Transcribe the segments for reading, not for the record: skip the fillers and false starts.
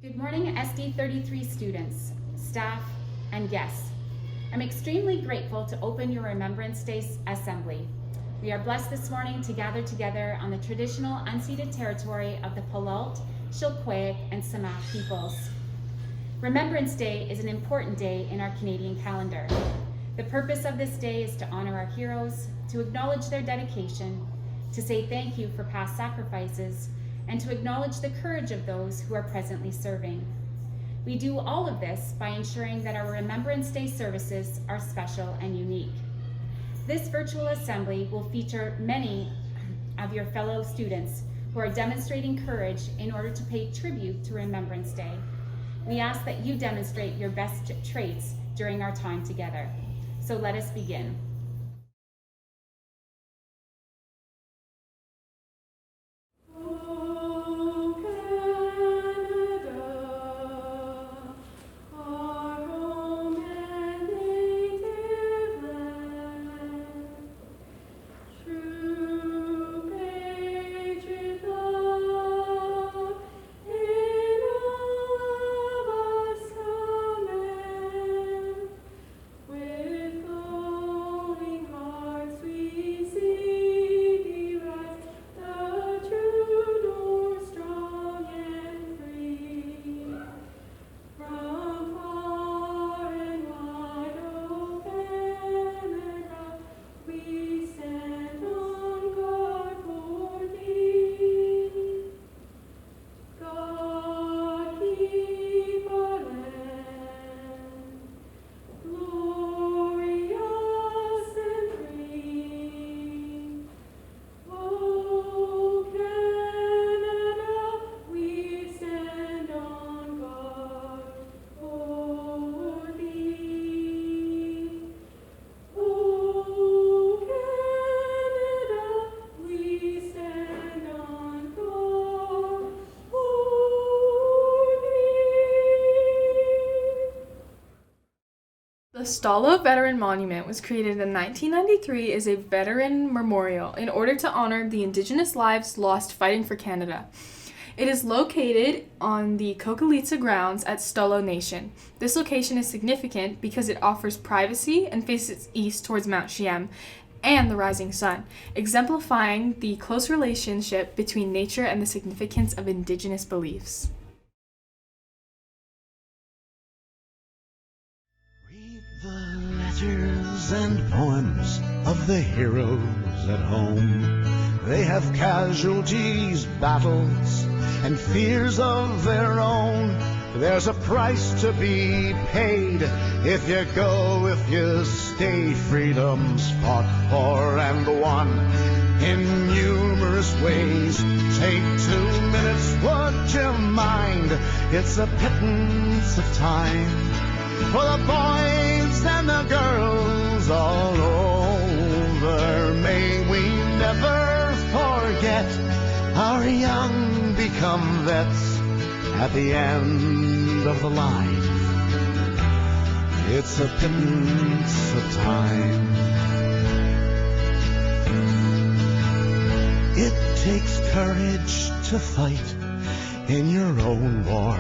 Good morning, SD33 students, staff, and guests. I'm extremely grateful to open your Remembrance Day Assembly. We are blessed this morning to gather together on the traditional unceded territory of the Palaut, Chilkowiak, and Samak peoples. Remembrance Day is an important day in our Canadian calendar. The purpose of this day is to honor our heroes, to acknowledge their dedication, to say thank you for past sacrifices, and to acknowledge the courage of those who are presently serving. We do all of this by ensuring that our Remembrance Day services are special and unique. This virtual assembly will feature many of your fellow students who are demonstrating courage in order to pay tribute to Remembrance Day. We ask that you demonstrate your best traits during our time together. So let us begin. The Stalo Veteran Monument was created in 1993 as a veteran memorial in order to honor the Indigenous lives lost fighting for Canada. It is located on the Kokalitsa grounds at Stalo Nation. This location is significant because it offers privacy and faces east towards Mount Shiem and the rising sun, exemplifying the close relationship between nature and the significance of Indigenous beliefs. The letters and poems of the heroes at home. They have casualties, battles, and fears of their own. There's a price to be paid if you go, if you stay. Freedom's fought for and won in numerous ways. Take 2 minutes, would you mind? It's a pittance of time for the boys and the girls all over. May we never forget our young become vets at the end of the line. It's a pittance of time. It takes courage to fight in your own war.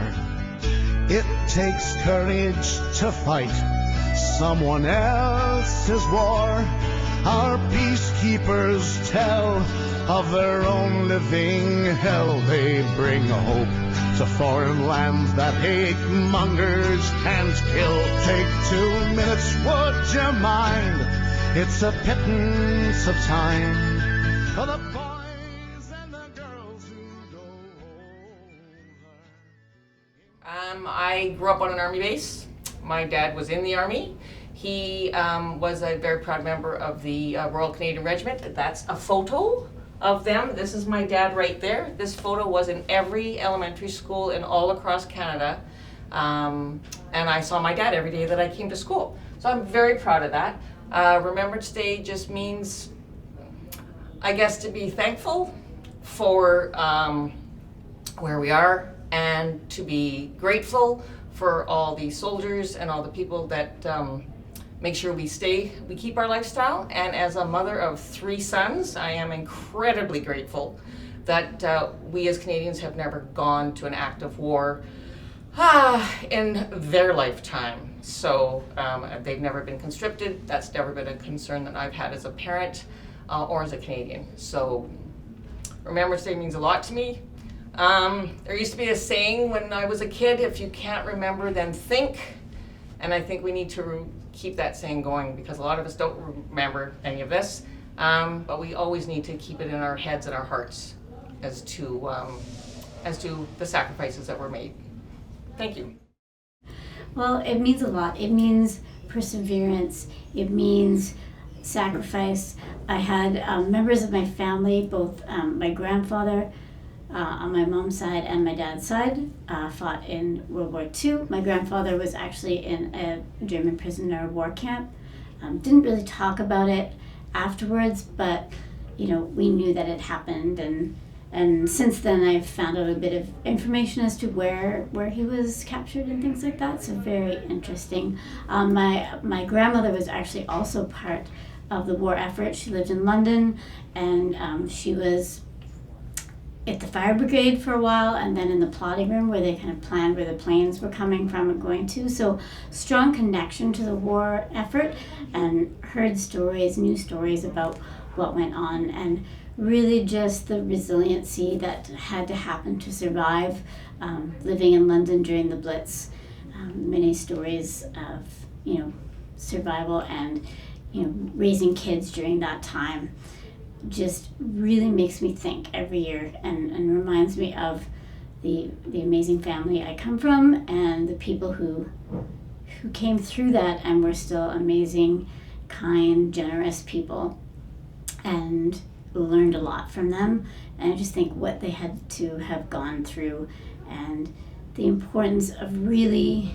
It takes courage to fight someone else's war. Our peacekeepers tell of their own living hell. They bring hope to foreign lands that hate mongers can't kill. Take 2 minutes, would you mind? It's a pittance of time for the boys and the girls who go over. I grew up on an army base. My dad was in the army. He was a very proud member of the Royal Canadian Regiment. That's a photo of them. This is my dad right there. This photo was in every elementary school in all across Canada. And I saw my dad every day that I came to school. So I'm very proud of that. Remembrance Day just means, I guess, to be thankful for where we are, and to be grateful for all the soldiers and all the people that make sure we keep our lifestyle. And as a mother of 3 sons, I am incredibly grateful that we as Canadians have never gone to an act of war in their lifetime. So they've never been conscripted. That's never been a concern that I've had as a parent or as a Canadian. So Remembrance Day means a lot to me. There used to be a saying when I was a kid, if you can't remember, then think. And I think we need to keep that saying going, because a lot of us don't remember any of this. But we always need to keep it in our heads and our hearts as to the sacrifices that were made. Thank you. Well, it means a lot. It means perseverance. It means sacrifice. I had members of my family, both my grandfather on my mom's side and my dad's side, fought in World War II. My grandfather was actually in a German prisoner of war camp. Didn't really talk about it afterwards, but we knew that it happened, and since then I've found out a bit of information as to where he was captured and things like that. So very interesting. My grandmother was actually also part of the war effort. She lived in London, and she was at the fire brigade for a while, and then in the plotting room where they kind of planned where the planes were coming from and going to. So strong connection to the war effort, and heard stories, new stories about what went on, and really just the resiliency that had to happen to survive living in London during the Blitz. Many stories of survival and raising kids during that time just really makes me think every year, and reminds me of the amazing family I come from and the people who came through that and were still amazing, kind, generous people, and learned a lot from them. And I just think what they had to have gone through, and the importance of really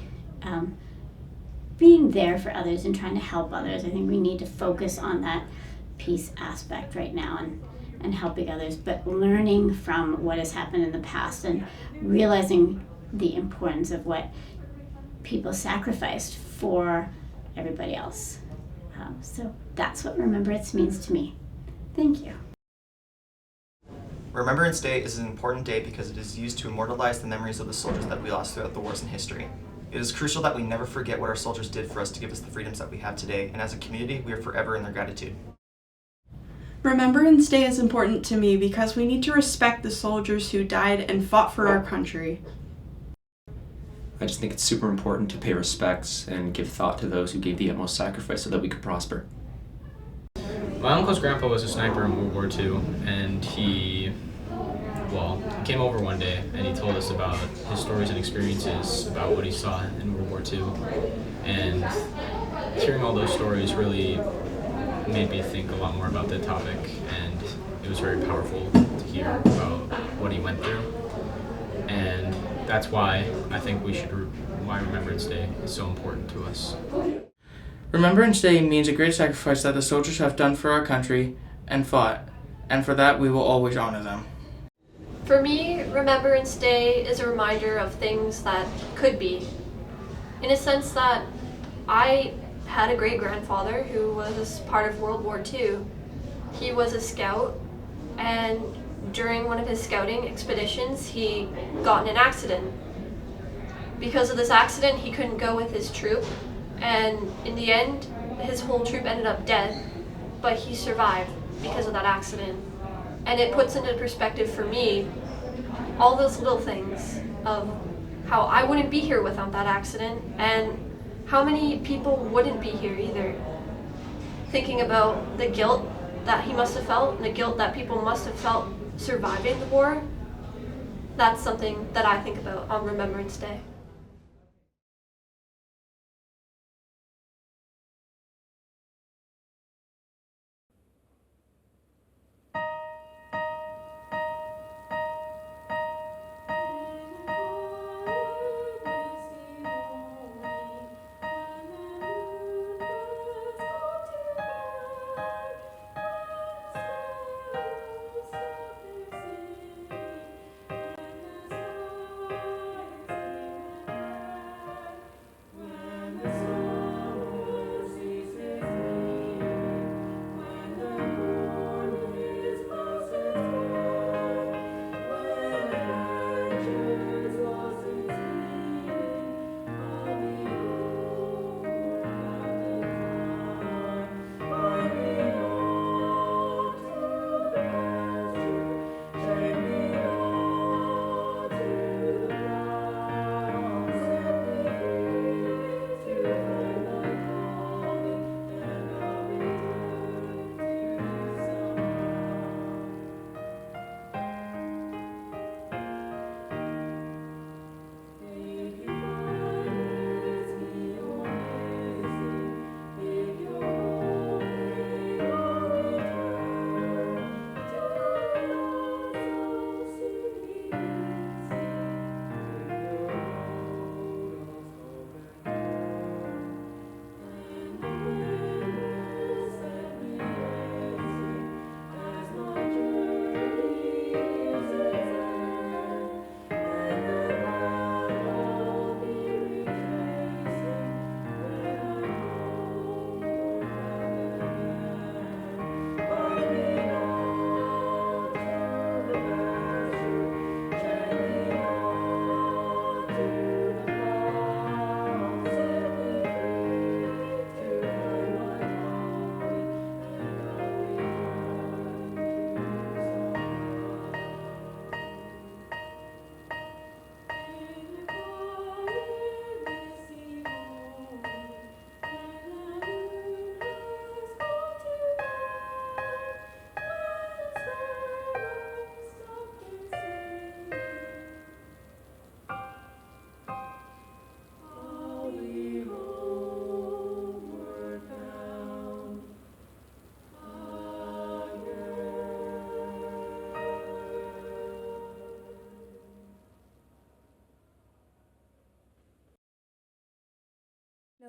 being there for others and trying to help others. I think we need to focus on that peace aspect right now, and helping others, but learning from what has happened in the past and realizing the importance of what people sacrificed for everybody else. So that's what Remembrance means to me. Thank you. Remembrance Day is an important day because it is used to immortalize the memories of the soldiers that we lost throughout the wars in history. It is crucial that we never forget what our soldiers did for us to give us the freedoms that we have today, and as a community, we are forever in their gratitude. Remembrance Day is important to me because we need to respect the soldiers who died and fought for our country. I just think it's super important to pay respects and give thought to those who gave the utmost sacrifice so that we could prosper. My uncle's grandpa was a sniper in World War II, and he came over one day and he told us about his stories and experiences about what he saw in World War II. And hearing all those stories really made me think a lot more about the topic, and it was very powerful to hear about what he went through. And that's why I think why Remembrance Day is so important to us. Remembrance Day means a great sacrifice that the soldiers have done for our country and fought, and for that we will always honor them. For me, Remembrance Day is a reminder of things that could be. In a sense that I had a great-grandfather who was part of World War II. He was a scout, and during one of his scouting expeditions, he got in an accident. Because of this accident, he couldn't go with his troop, and in the end, his whole troop ended up dead, but he survived because of that accident. And it puts into perspective for me all those little things of how I wouldn't be here without that accident, and how many people wouldn't be here either. Thinking about the guilt that he must have felt, and the guilt that people must have felt surviving the war, that's something that I think about on Remembrance Day.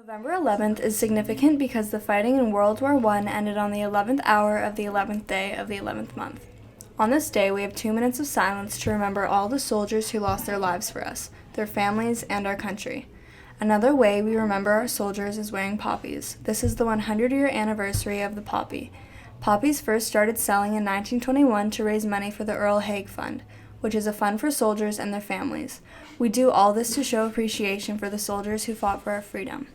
November 11th is significant because the fighting in World War I ended on the 11th hour of the 11th day of the 11th month. On this day, we have 2 minutes of silence to remember all the soldiers who lost their lives for us, their families, and our country. Another way we remember our soldiers is wearing poppies. This is the 100-year anniversary of the poppy. Poppies first started selling in 1921 to raise money for the Earl Haig Fund, which is a fund for soldiers and their families. We do all this to show appreciation for the soldiers who fought for our freedom.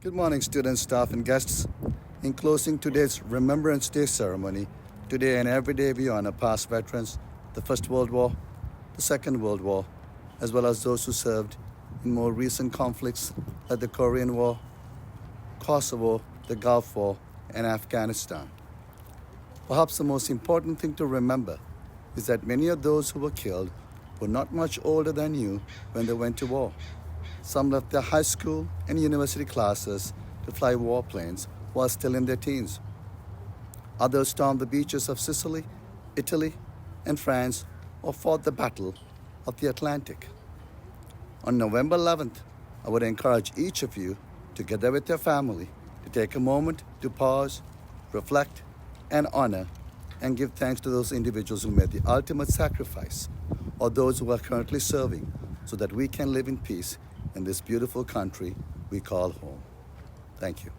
Good morning, students, staff, and guests. In closing today's Remembrance Day ceremony, today and every day we honor past veterans, the First World War, the Second World War, as well as those who served in more recent conflicts like the Korean War, Kosovo, the Gulf War, and Afghanistan. Perhaps the most important thing to remember is that many of those who were killed were not much older than you when they went to war. Some left their high school and university classes to fly warplanes while still in their teens. Others stormed the beaches of Sicily, Italy, and France, or fought the Battle of the Atlantic. On November 11th, I would encourage each of you, together with your family, to take a moment to pause, reflect, and honor and give thanks to those individuals who made the ultimate sacrifice, or those who are currently serving, so that we can live in peace in this beautiful country we call home. Thank you.